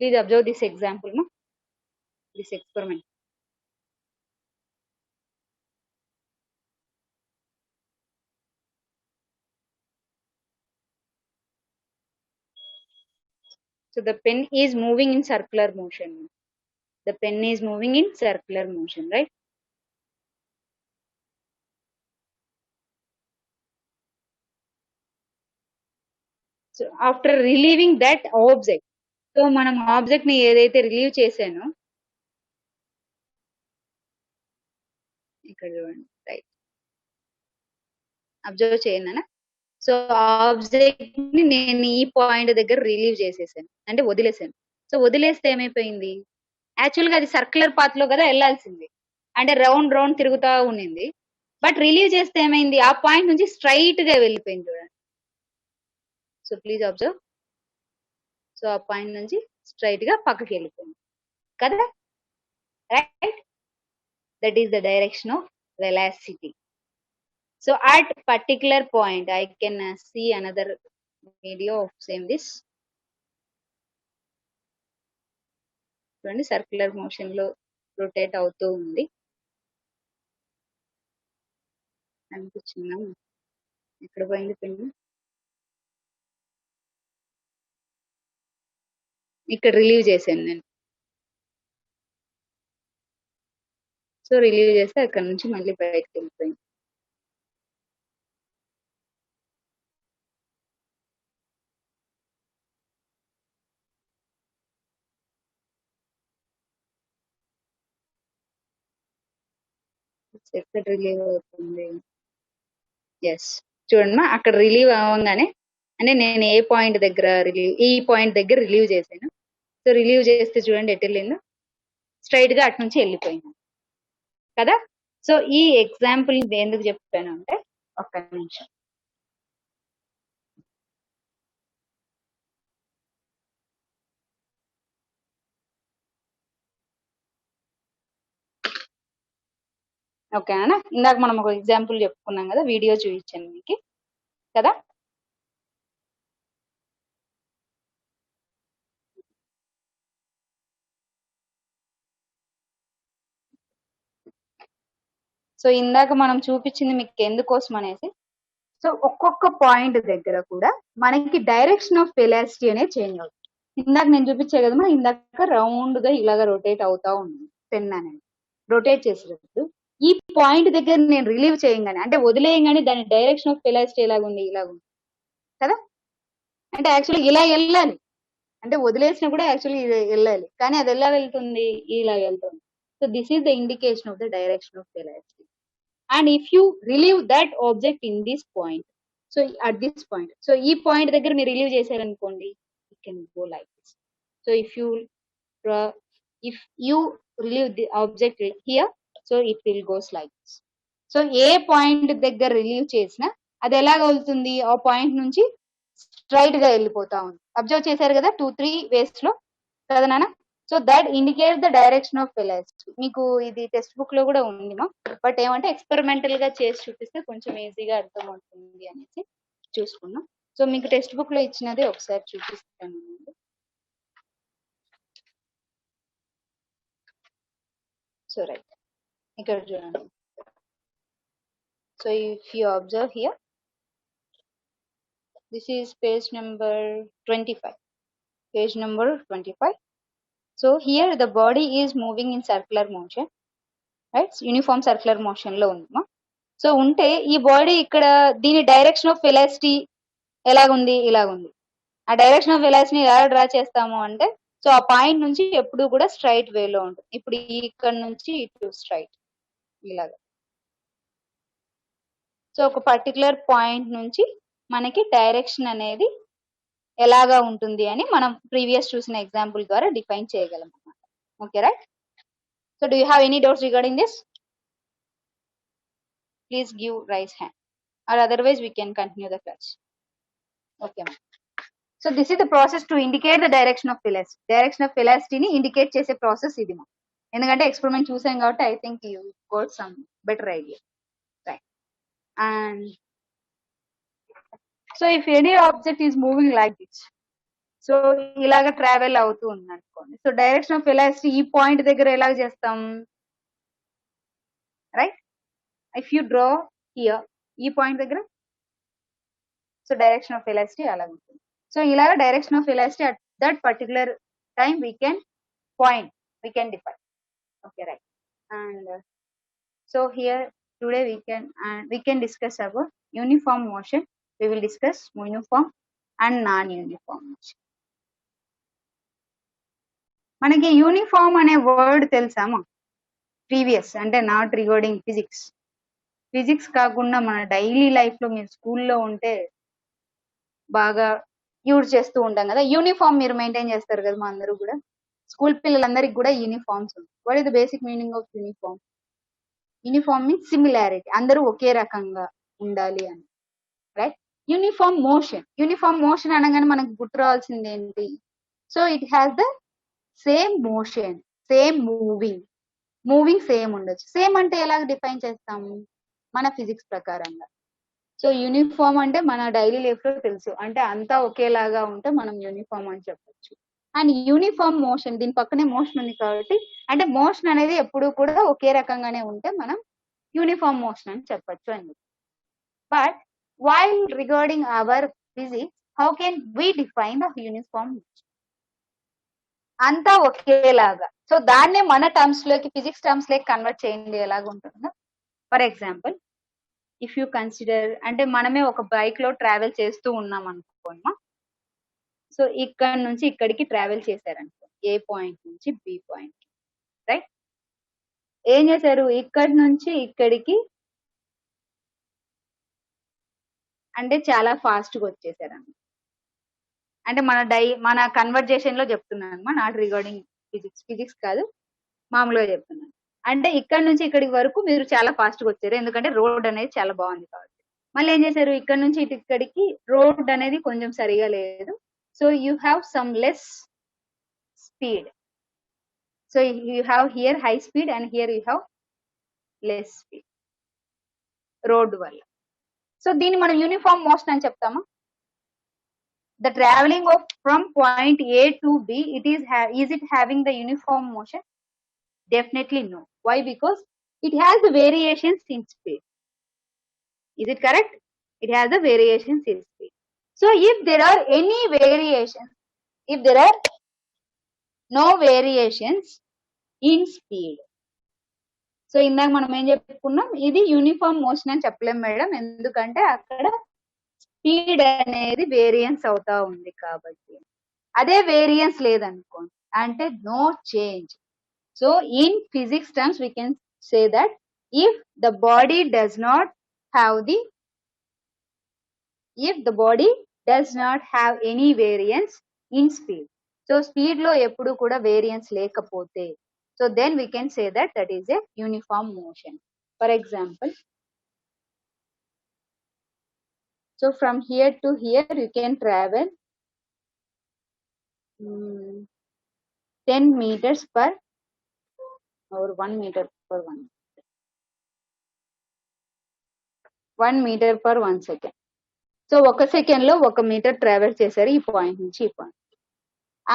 Please observe this example, no? This experiment. So the pen is moving in circular motion. The pen is moving in circular motion, right? So after relieving that object, so మనం object ని ఏదైతే relieve చేసానో ఇక్కడ చూడండి, right, observe చేయండి. So object ని నేను ఈ point దగ్గర రిలీవ్ చేసేసాను, అంటే వదిలేసాను. సో వదిలేస్తే ఏమైపోయింది, యాక్చువల్ గా అది సర్క్యులర్ పాత్ లో కదా వెళ్ళాల్సింది, అంటే రౌండ్ రౌండ్ తిరుగుతా ఉన్నింది. బట్ రిలీవ్ చేస్తే ఏమైంది, ఆ పాయింట్ నుంచి స్ట్రైట్ గా వెళ్ళిపోయింది చూడండి. So please observe. సో ఆ పాయింట్ నుంచి స్ట్రైట్ గా పక్కకి వెళ్ళిపోయింది కదా, right. That is the direction of velocity. So at particular point, I can see another video of same this. చూడండి, సర్క్యులర్ మోషన్ లో రొటేట్ అవుతూ ఉంది అనిపించిందా? ఎక్కడ పోయింది పెన్? ఇక్కడ రిలీవ్ చేశాను నేను. సో రిలీవ్ చేస్తే అక్కడ నుంచి మళ్ళీ బయటకు వెళ్ళిపోయింది. ఎక్కడ రిలీవ్ అవుతుంది? ఎస్, చూడండి, అక్కడ రిలీవ్ అవ్వగానే, అంటే నేను ఏ పాయింట్ దగ్గర రిలీవ్, ఈ పాయింట్ దగ్గర రిలీవ్ చేశాను. సో రిలీవ్ చేస్తే చూడండి ఎటు వెళ్ళిందో, స్ట్రైట్ గా అటు నుంచి వెళ్ళిపోయింది కదా. సో ఈ ఎగ్జాంపుల్ ఎందుకు చెప్పాను అంటే, ఒక్క నిమిషం. ఓకేనా? ఇందాక మనం ఒక ఎగ్జాంపుల్ చెప్పుకున్నాం కదా, వీడియో చూపించాను మీకు కదా. సో ఇందాక మనం చూపించింది మీకు ఎందుకోసం అనేసి, సో ఒక్కొక్క పాయింట్ దగ్గర కూడా మనకి డైరెక్షన్ ఆఫ్ వెలాసిటీ అనేది చేంజ్ అవుతుంది. ఇందాక నేను చూపించే కదా, ఇందాక రౌండ్ గా ఇలాగా రొటేట్ అవుతా ఉంది పెన్ అనేది. రొటేట్ చేసేటప్పుడు ఈ పాయింట్ దగ్గర నేను రిలీవ్ చేయగానే, అంటే వదిలేయగానే దాని డైరెక్షన్ ఆఫ్ వెలాసిటీ ఎలాగుంది, ఇలాగుంది కదా. అంటే యాక్చువల్లీ ఇలా వెళ్ళాలి, అంటే వదిలేసినా కూడా యాక్చువల్లీ వెళ్ళాలి, కానీ అది ఎలా వెళ్తుంది, ఇలా వెళ్తుంది. So this is the indication of the direction of velocity. And if you relieve that object in this point, so at this point, so ఈ పాయింట్ దగ్గర మీరు రిలీవ్ చేశారనుకోండి, it can go like this. So if you relieve the object here, so it will goes like this. So A point దగ్గర relieve చేసినా అది ఎలాగ అవుతుంది, ఆ పాయింట్ నుంచి స్ట్రైట్ గా వెళ్ళిపోతా ఉంది. అబ్జర్వ్ చేశారు కదా 2-3 వేస్ లో కదా నాన్న. So that indicate the direction of velocity. మీకు ఇది టెక్స్ట్ బుక్ లో కూడా ఉంది మా, బట్ ఏమంటే ఎక్స్పెరిమెంటల్ గా చేసి చూపిస్తే కొంచెం ఈజీగా అర్థం అవుతుంది అనేసి చూసుకున్నాం. సో మీకు టెక్స్ట్ బుక్ లో ఇచ్చినది ఒకసారి చూపిస్తాను. సో రైట్, ఇక్కడ చూడండి. So if you observe here, this is page number 25. Page number 25. So here the body is moving in circular motion, right? Uniform circular motion లో ఉంది. సో ఉంటే ఈ బాడీ ఇక్కడ దీని డైరెక్షన్ ఆఫ్ వెలాసిటీ ఎలాగుంది, ఇలాగుంది. ఆ డైరెక్షన్ ఆఫ్ వెలాసిటీ ఎలా draw చేస్తాము అంటే, సో ఆ పాయింట్ నుంచి ఎప్పుడు కూడా స్ట్రైట్ వేలో ఉంటుంది. ఇప్పుడు ఇక్కడ నుంచి ఇటు స్ట్రైట్ ఇలాగా. సో ఒక పర్టికులర్ పాయింట్ నుంచి మనకి డైరెక్షన్ అనేది ఎలాగా ఉంటుంది అని మనం ప్రీవియస్ చూసిన ఎగ్జాంపుల్ ద్వారా డిఫైన్ చేయగలం అన్నమాట. Okay right. So do you have any doubts regarding this? Please give rise hand, or otherwise we can continue the class. Okay. So this is the process to indicate the direction of velocity. Direction of వెలాసిటీని indicate చేసే process ఇది. ఎందుకంటే experiment చూసాం కాబట్టి I think you got some better idea, right. And so if any object is moving like this, so ఇలాగ travel అవుతూ ఉంది అనుకోండి. సో డైరెక్షన్ ఆఫ్ వెలాసిటీ ఈ పాయింట్ దగ్గర ఎలా చేస్తాం, right? If you draw here ఈ పాయింట్ దగ్గర, సో డైరెక్షన్ ఆఫ్ వెలాసిటీ అలా ఉంటుంది. సో ఇలాగ direction of velocity at that particular time we can point, we can define. Okay, right. And so here today we can discuss about uniform motion. We will discuss uniform and non-uniform motion. మనకి uniform అనే word తెలుసామా? Previous అంటే not regarding physics. Physics కాకుండా మన daily life లో మీరు స్కూల్లో ఉంటే బాగా యూజ్ చేస్తూ ఉంటాం కదా. యూనిఫామ్ మీరు మెయింటైన్ చేస్తారు కదా, మా అందరూ కూడా స్కూల్ పిల్లలందరికీ కూడా యూనిఫామ్స్ ఉంటాయి. What is the basic meaning of uniform? Uniform means similarity, అందరూ ఒకే రకంగా ఉండాలి అని, right? Uniform motion, uniform motion అనగానే మనకు గుర్తు రావాల్సింది ఏంటి? So it has the same motion, same moving same ఉండొచ్చు. సేమ్ అంటే ఎలా డిఫైన్ చేస్తాము మన ఫిజిక్స్ ప్రకారంగా? సో యూనిఫామ్ అంటే మన డైలీ లైఫ్ లో తెలుసు, అంటే అంతా ఒకేలాగా ఉంటే మనం యూనిఫామ్ అని చెప్పొచ్చు. అండ్ యూనిఫామ్ మోషన్, దీని పక్కనే మోషన్ ఉంది కాబట్టి, అంటే మోషన్ అనేది ఎప్పుడు కూడా ఒకే రకంగానే ఉంటే మనం యూనిఫామ్ మోషన్ అని చెప్పొచ్చు అని. But while regarding our physics, how can we define the uniform motion? అంతా ఒకేలాగా. సో దాన్నే మన టర్మ్స్ లోకి, ఫిజిక్స్ టర్మ్స్ లోకి కన్వర్ట్ చేయండి ఎలాగ ఉంటుందో. For example, if you consider, అంటే మనమే ఒక బైక్ లో ట్రావెల్ చేస్తూ ఉన్నాం అనుకోమా. సో ఇక్కడ నుంచి ఇక్కడికి ట్రావెల్ చేశారనుకో, ఏ పాయింట్ నుంచి బి పాయింట్, రైట్? ఏం చేశారు, ఇక్కడి నుంచి ఇక్కడికి అంటే చాలా ఫాస్ట్ గా వచ్చేసారు అన్నమాట. అంటే మన కన్వర్జేషన్ లో చెప్తున్నాను, నాట్ రిగార్డింగ్ ఫిజిక్స్ కాదు, మామూలుగా చెప్తున్నాను. అంటే ఇక్కడ నుంచి ఇక్కడికి వరకు మీరు చాలా ఫాస్ట్ గా వచ్చారు, ఎందుకంటే రోడ్ అనేది చాలా బాగుంది కాబట్టి. మళ్ళీ ఏం చేశారు, ఇక్కడ నుంచి ఇక్కడికి రోడ్ అనేది కొంచెం సరిగా లేదు. So you have some less speed. So you have here high speed and here you have less speed road వల్ల. సో దీన్ని మనం యూనిఫామ్ మోషన్ అని చెప్తామా? The traveling of from point A to B, is it having the uniform motion? Definitely no. Why? Because it has the variations in speed. Is it correct? It has the variations in speed. So if there are any variations, if there are no variations in speed, so ఇందాక మనం ఏం చెప్పుకున్నాం, ఇది uniform motion అని చెప్పలేం madam, ఎందుకంటే అక్కడ speed అనేది వేరియన్స్ అవుతా ఉంది కాబట్టి. అదే వేరియన్స్ లేదనుకోండి అంటే no change. So in physics terms we can say that if the body does not have any variance in speed, so speed లో ఎప్పుడు కూడా వేరియన్స్ లేకపోతే, so then we can say that is a uniform motion. For example, so from here to here you can travel 10 meters per or 1 meter per 1 meter per 1 second. So 1 second లో 1 metre travel చేశారు ఈ point నుంచి ఈ point.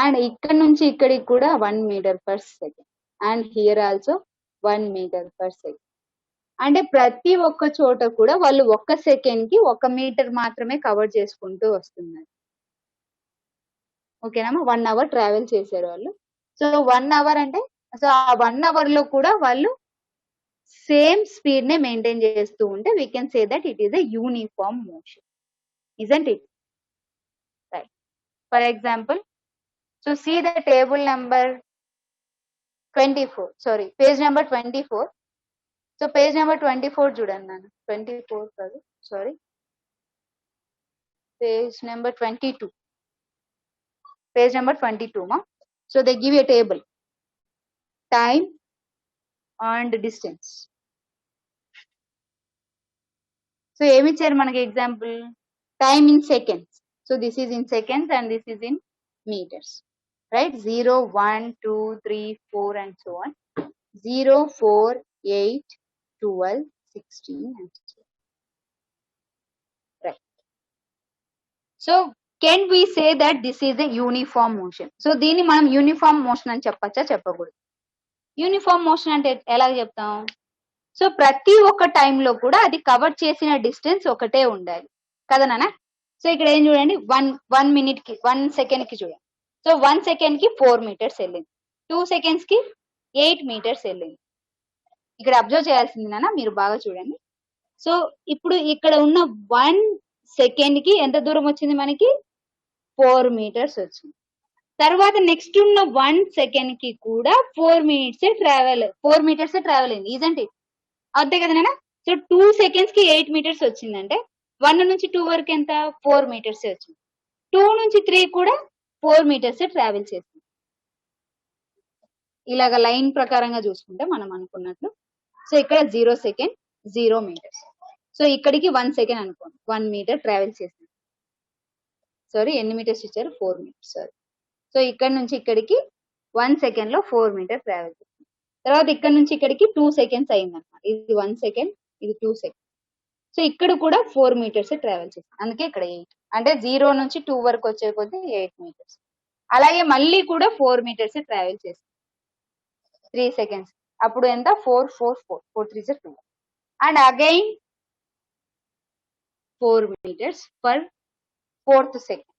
And ఇక్కడ నుంచి ఇక్కడికి కూడా 1 metre per second, and here also 1 metre per second. అంటే ప్రతి ఒక్క చోట కూడా వాళ్ళు 1 సెకండ్ కి 1 మీటర్ మాత్రమే కవర్ చేసుకుంటూ వస్తున్నారు. ఓకేనా? 1 అవర్ ట్రావెల్ చేశారు వాళ్ళు. సో 1 అవర్ అంటే, సో ఆ 1 అవర్ లో కూడా వాళ్ళు సేమ్ స్పీడ్ నే మెయింటైన్ చేస్తూ ఉంటే we can say that it is a uniform motion, isn't it? Right. For example, so see the table number 24, sorry, page number 24. So page number 24 చూడండి నాన్న, 24 కాదు, sorry, page number 22, page number 22 ma. So they give a table, time and distance. So ఏమి ఇచ్చారు మనకి example? time in seconds. So this is in seconds and this is in meters, right? 0, 1, 2, 3, 4 and so on. 0, 4, 8, 12, 16 and so on. Right. So can we say that this is a uniform motion? So దీన్ని మనం uniform motion అని చెప్పచ్చా, చెప్పకూడదు? Uniform motion అంటే ఎలా చెప్తాం? So ప్రతి ఒక్క టైంలో కూడా అది కవర్ చేసిన డిస్టెన్స్ ఒకటే ఉండాలి కదా నాన్న. సో ఇక్కడ ఏం చూడండి, వన్ మినిట్ కి 1 సెకండ్ కి చూడండి. సో 1 సెకండ్ కి 4 మీటర్స్ వెళ్ళింది, 2 సెకండ్స్ కి 8 మీటర్స్ వెళ్ళింది. ఇక్కడ అబ్జర్వ్ చేయాల్సింది నాన్న, మీరు బాగా చూడండి. సో ఇప్పుడు ఇక్కడ ఉన్న 1 సెకండ్ కి ఎంత దూరం వచ్చింది మనకి? 4 మీటర్స్ వచ్చింది. తర్వాత నెక్స్ట్ ఉన్న 1 సెకండ్ కి కూడా 4 మీటర్స్ ట్రావెల్ అయింది, ఇజంట్ ఇట్? అంతే కదా నాన్న. సో 2 సెకండ్స్ కి 8 మీటర్స్ వచ్చిందంటే 1 నుంచి 2 వరకు ఎంత? 4 మీటర్స్ వచ్చింది. 2 నుంచి 3 కూడా 4 మీటర్స్ ట్రావెల్ చేసింది. ఇలాగ లైన్ ప్రకారంగా చూసుకుంటే మనం అనుకున్నట్లు. సో ఇక్కడ 0 సెకండ్ 0 మీటర్స్. సో ఇక్కడికి 1 సెకండ్ అనుకోండి, 1 మీటర్ ట్రావెల్ చేసింది. సారీ, ఎన్ని మీటర్స్ ఇచ్చారు? 4 మీటర్స్. సారీ. సో ఇక్కడ నుంచి ఇక్కడికి 1 సెకండ్ లో 4 మీటర్ ట్రావెల్ చేసింది. తర్వాత ఇక్కడ నుంచి ఇక్కడికి 2 సెకండ్స్ అయిందన్నమాట. ఇది 1 సెకండ్, ఇది 2 సెకండ్. సో ఇక్కడ కూడా 4 మీటర్స్ ట్రావెల్ చేసింది, అందుకే ఇక్కడ 8. అంటే 0 నుంచి 2 వరకు వచ్చే కొద్దీ 8 మీటర్స్. అలాగే మళ్ళీ కూడా 4 మీటర్స్ ట్రావెల్ చేసింది 3 సెకండ్స్. అప్పుడు ఎంత? 4 4 4 4 3 2. And again 4 meters for 4th second.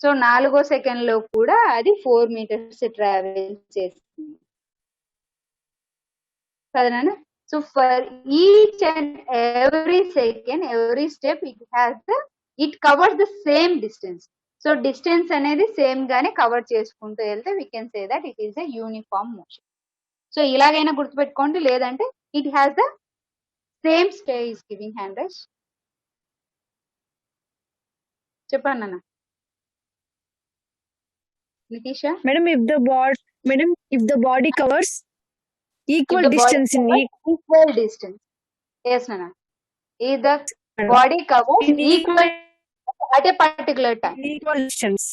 So 4వ సెకండ్ లో కూడా అది 4 మీటర్స్ ట్రావెల్ చేస్తుంది కదా. So for each and every second, every step it covers the same distance. So distance అనేది సేమ్ గానే కవర్ చేసుకుంటూ వెళ్తే we can say that it is a uniform motion. So ఇలాగైనా గుర్తుపెట్టుకోండి, లేదంటే it has the same stage giving hand rise. చెప్పండి అన్న Nitisha. Madam, if the body covers equal distance in equal distance. Yes, Nana. If the body covers equal at a particular time. equal distance.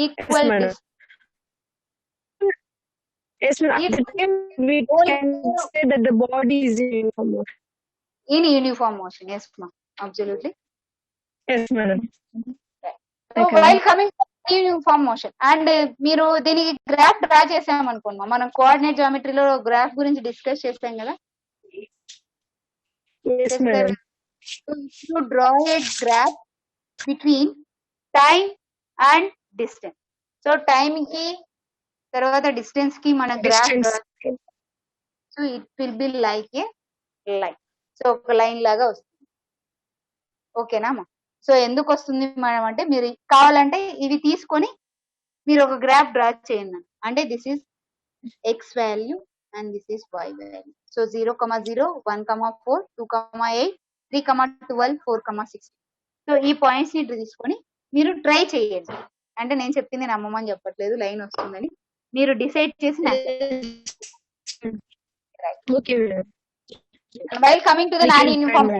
Equal Yes, madam. distance. Yes, madam. If- At the time we can say that the body is in uniform motion. In uniform motion. Yes, ma'am. Absolutely. Yes, madam. So Okay. while coming to uniform motion, and మీరు దీనికి graph draw చేసామనుకోండి, మనం coordinate జామెట్రీలో graph గురించి discuss చేస్తాం కదా. Yes, madam. To draw A graph between time and distance. So time కి తర్వాత distance కి మన graph Distance. So it will be like A line. So ఒక లైన్ లాగా వస్తుంది, ఓకేనా అమ్మా? సో ఎందుకు వస్తుంది మనం అంటే, మీరు కావాలంటే ఇవి తీసుకొని మీరు ఒక గ్రాఫ్ డ్రా చేయండి. అంటే this is X value and this is Y value. So 0, 0, 1, 4, 2, 8, 3, 12, 4, 16. So ఈ పాయింట్స్ ని తీసుకొని మీరు ట్రై చేయండి. అంటే నేను చెప్పింది నమ్మమని చెప్పట్లేదు, లైన్ వస్తుందని మీరు డిసైడ్ చేసి Okay, madam. While coming to the non uniform.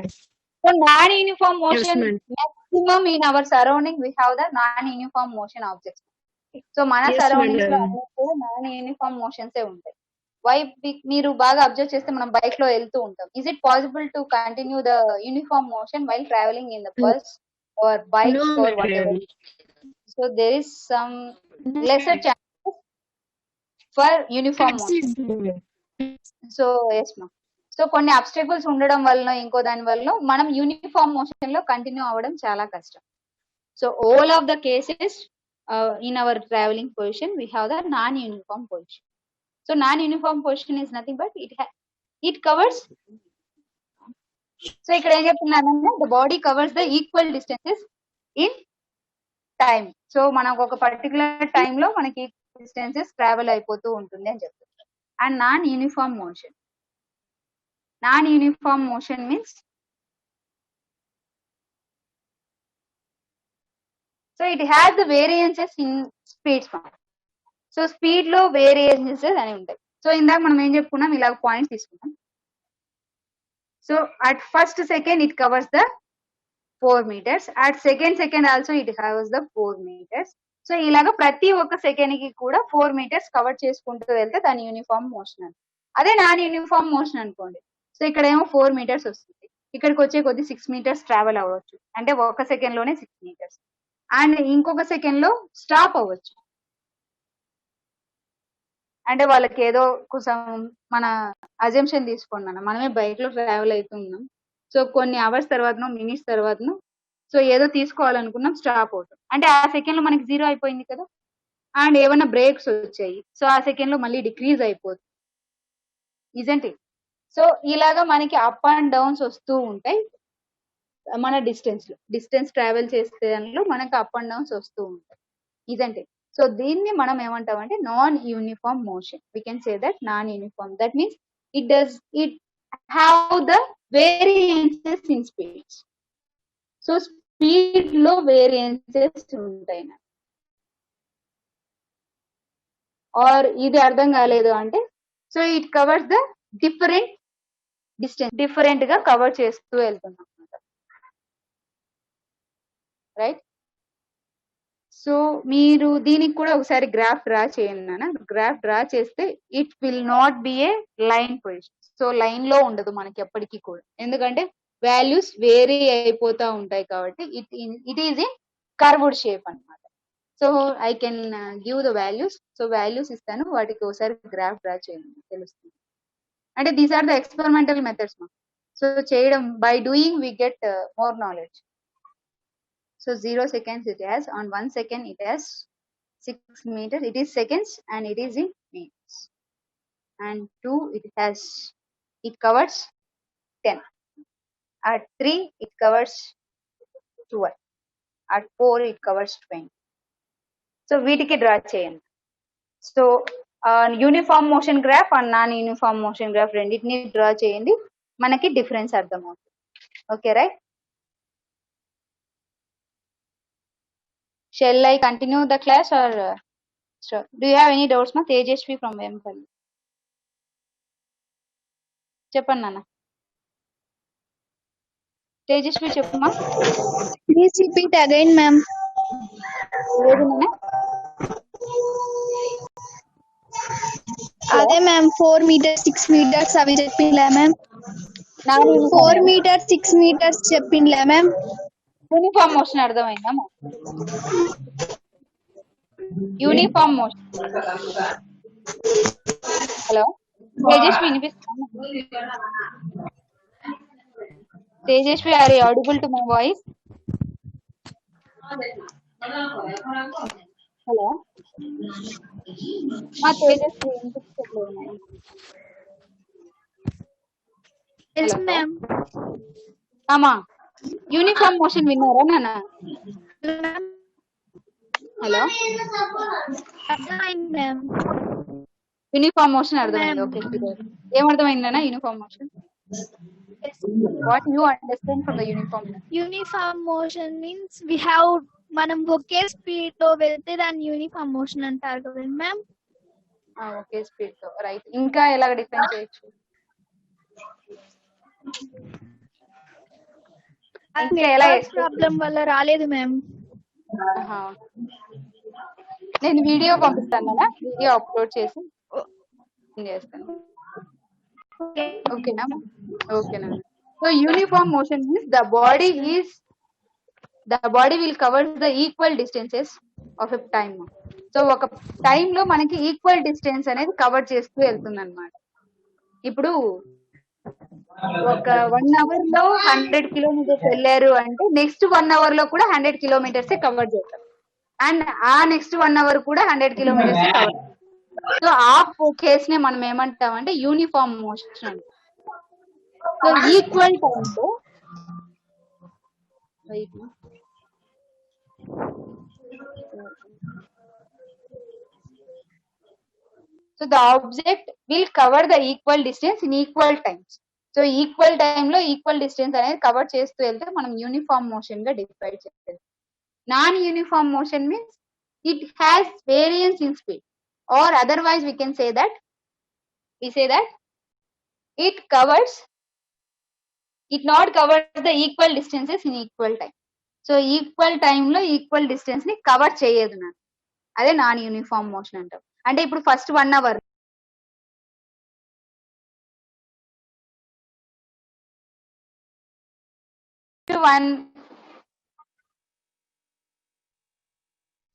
So non-uniform motion, ma'am. maximum in our surrounding we have the non-uniform motion objects. So మన Yes, సరౌండింగ్స్ లో madam. నాన్ యూనిఫామ్ మోషన్స్ ఉంటాయి. వై మీరు బాగా observe చేస్తే మనం bike లో వెళ్తూ ఉంటాం. Is it possible to continue the uniform motion while travelling in the bus or bike No, or whatever? So there is some lesser chances for uniform motion. So yes ma'am. So కొన్ని obstacles ఉండడం వల్ల, ఇంకో దాని వల్ల మనం uniform motion లో continue అవ్వడం చాలా కష్టం. So all of the cases in our travelling position we have the non uniform position. So non uniform position is nothing but it covers. So ఇక్కడ ఏం చెప్తున్నానంటే, the body covers the equal distances in time. So మనకు ఒక particular time లో మనకి distances travel అయిపోతూ ఉంటుంది అని చెప్తున్నారు. And non uniform motion, non-uniform motion means, so it has the variances in speeds. So speed లో వేరియేషన్స్ అని ఉంటాయి. సో ఇందాక మనం ఏం చెప్పుకున్నాం, ఇలా పాయింట్స్ తీసుకున్నాం. So at first second it covers the 4 meters, at second also it covers the 4 meters. So ఇలాగా ప్రతి ఒక్క సెకండ్ కి కూడా 4 meters కవర్ చేసుకుంటూ వెళ్తే దాని యూనిఫామ్ మోషన్ అని. అదే నాన్ యూనిఫామ్ మోషన్ అనుకోండి, సో ఇక్కడ ఏమో 4 meters వస్తుంది, ఇక్కడికి వచ్చే కొద్ది 6 meters ట్రావెల్ అవ్వచ్చు. అంటే ఒక సెకండ్ లోనే 6 meters. అండ్ ఇంకొక సెకండ్ లో స్టాప్ అవ్వచ్చు. అంటే వాళ్ళకి ఏదో కొంచెం మన అజంప్షన్ తీసుకోండి అన్న, మనమే బైక్ లో ట్రావెల్ అవుతున్నాం, సో కొన్ని అవర్స్ తర్వాతనో మినిట్స్ తర్వాతనో సో ఏదో తీసుకోవాలనుకున్నాం, స్టాప్ అవుతాం, అంటే ఆ సెకండ్ లో మనకి 0 అయిపోయింది కదా. అండ్ ఏమైనా బ్రేక్స్ వచ్చాయి, సో ఆ సెకండ్ లో మళ్ళీ డిక్రీజ్ అయిపోతుంది, ఇజంట్ ఇట్. సో ఇలాగా మనకి అప్ అండ్ డౌన్స్ వస్తూ ఉంటాయి మన డిస్టెన్స్ ట్రావెల్ చేసే దానిలో మనకి అప్ అండ్ డౌన్స్ వస్తూ ఉంటాయి, ఇదంటే. సో దీన్ని మనం ఏమంటాం అంటే non uniform motion. We can say that non uniform, that means it have the variations in speeds. So speed లో వేరియేషన్స్ ఉంటాయి. ఆర్ ఇది అర్థం కాలేదు అంటే, so it covers the different distance, different గా కవర్ చేస్తూ వెళ్తున్నాం, రైట్. సో మీరు దీనికి కూడా ఒకసారి గ్రాఫ్ డ్రా చేయండి నాన్న. గ్రాఫ్ డ్రా చేస్తే it will not be A line position. So line లో ఉండదు మనకి ఎప్పటికీ కూడా, ఎందుకంటే వాల్యూస్ వేరీ అయిపోతా ఉంటాయి కాబట్టి it is a curved shape అన్నమాట. So I can give the values. So values ఇస్తాను, వాటికి ఒకసారి గ్రాఫ్ డ్రా చేయండి, తెలుస్తుంది. అంటే these are the experimental methods మా. సో చేయడం by doing we get more knowledge. So 0 seconds it has, on 1 second it has 6 meters, it is seconds and it is in meters. And 2 it covers 10. At 3 it covers 12. At 4 it covers 20. So వీటికి draw చేయండి. So uniform motion graph and non uniform motion graph రెండింటిని draw చేయండి, మనకి difference అర్థమవుతుంది. Okay right. Shall I continue the class or do you have any doubts ma? Tejasvi from Vempalli. చెప్పండి నాన్న. తేజస్వి చెప్పమ్మా. Please repeat again, ma'am. లేదు నాన్న. అదే మ్యామ్ 4 meters 6 meters అవి చెప్పిండ్లే మ్యామ్. 4 meters 6 meters చెప్పిండ్లే మ్యామ్. యూనిఫామ్ మోషన్ అర్థమైందా? Uniform motion. హలో తేజస్వి వినిపిస్తుందా? Tejaswi, are you audible to my voice? Hello మా తేజస్వి వినిపించట్లేదు. Yes ma'am. అమ్మా యూనిఫామ్ మోషన్ విన్నారా నాన్న? హలో అర్థమైంది మ్యామ్. యూనిఫామ్ మోషన్ అర్థమైంది. ఓకే, ఏమర్థమైందన్నా uniform motion? What you understand from the uniform motion? Uniform motion means we have మనం ఒకే స్పీడ్ లో వెళ్తే దాన్ని యూనిఫామ్ మోషన్ అంటారు కదా మ్యామ్. ఓకే స్పీడ్ తో, రైట్. ఇంకా ఎలా డిఫైన్ చేయొచ్చు? ఇంకా ఎలా ప్రాబ్లం వల్ల రాలేదు మ్యామ్. నేను వీడియో పంపిస్తాను కదా, వీడియో అప్లోడ్ చేసి చేస్తాను. ఓకేనా? ఓకేనా. So uniform motion means the body will cover the equal distances of a time. So ఒక టైమ్ లో మనకి ఈక్వల్ డిస్టెన్స్ అనేది కవర్ చేస్తూ వెళ్తుంది అనమాట. ఇప్పుడు ఒక 1 hour లో 100 kilometers వెళ్ళారు అంటే నెక్స్ట్ 1 hour లో కూడా 100 kilometers కవర్ చేస్తారు, అండ్ ఆ నెక్స్ట్ 1 hour కూడా 100 kilometers కవర్. సో ఆ కేస్ నే మనం ఏమంటాం అంటే యూనిఫామ్ మోషన్ అంటాం. సో ఈక్వల్ టైమ్ లో so the object will cover the equal distance in equal times. So equal time లో ఈక్వల్ డిస్టెన్స్ అనేది కవర్ చేస్తూ వెళ్తే మనం యూనిఫామ్ మోషన్ గా డిఫైన్ చేస్తాం. Non uniform motion means it has variance in speed, or otherwise we can say that it not covers the equal distances in equal time. So equal time లో equal distance ని cover చేయదు నాకు, అదే non uniform motion అంటాం. అంటే ఇప్పుడు first 1 hour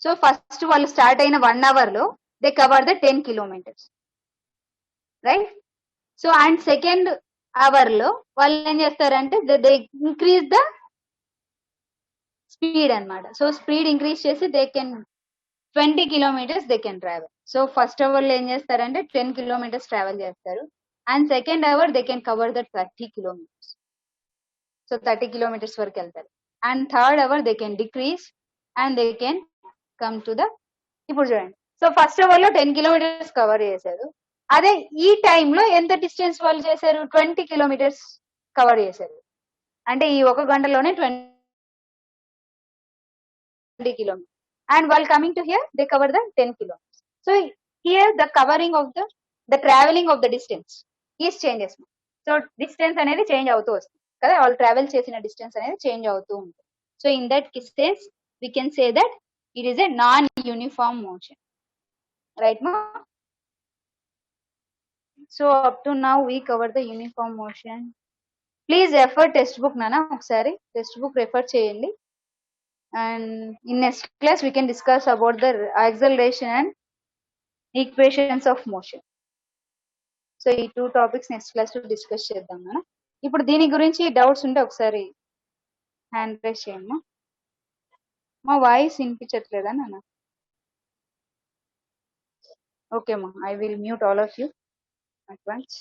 so first వాళ్ళు start అయిన 1 hour లో they cover the 10 kilometers, right. So and second hour లో వాళ్ళు ఏం చేస్తారంటే దే ఇంక్రీజ్ ద స్పీడ్ అన్నమాట. సో స్పీడ్ ఇంక్రీజ్ చేసి they can 20 kilometers they can travel. So first hour లో ఏం చేస్తారంటే 10 kilometers ట్రావెల్ చేస్తారు, and second hour they can cover the 30 kilometers. So 30 kilometers వరకు వెళ్తారు. And third hour they can decrease and they can come to the, ఇప్పుడు చూడండి. So first hour లో 10 kilometers cover చేశారు. అదే ఈ టైంలో ఎంత డిస్టెన్స్ వాళ్ళు చేశారు? 20 kilometers కవర్ చేశారు. అంటే ఈ 1 గంటలోనే 20 kilometers. And while coming to here, they cover the 10 kilometers. So here the covering of the traveling of the distance is changes. So distance అనేది చేంజ్ అవుతూ వస్తుంది కదా, వాళ్ళు ట్రావెల్ చేసిన డిస్టెన్స్ అనేది చేంజ్ అవుతూ ఉంటుంది. So in that sense we can say that it is a non-uniform motion, right ma? So up to now we cover the uniform motion. Please refer text book nana, ఒకసారి text book refer చేయండి. And in next class we can discuss about the acceleration and equations of motion. So ఈ 2 topics next class లో discuss చేద్దాం నాన్న. ఇప్పుడు దీని గురించి doubts ఉంటే ఒకసారి హ్యాండ్ రైజ్ చేయండి. మా వాయిస్ వినిపించట్లేదా నాన్న? ఓకే మా, I will mute all of you at once.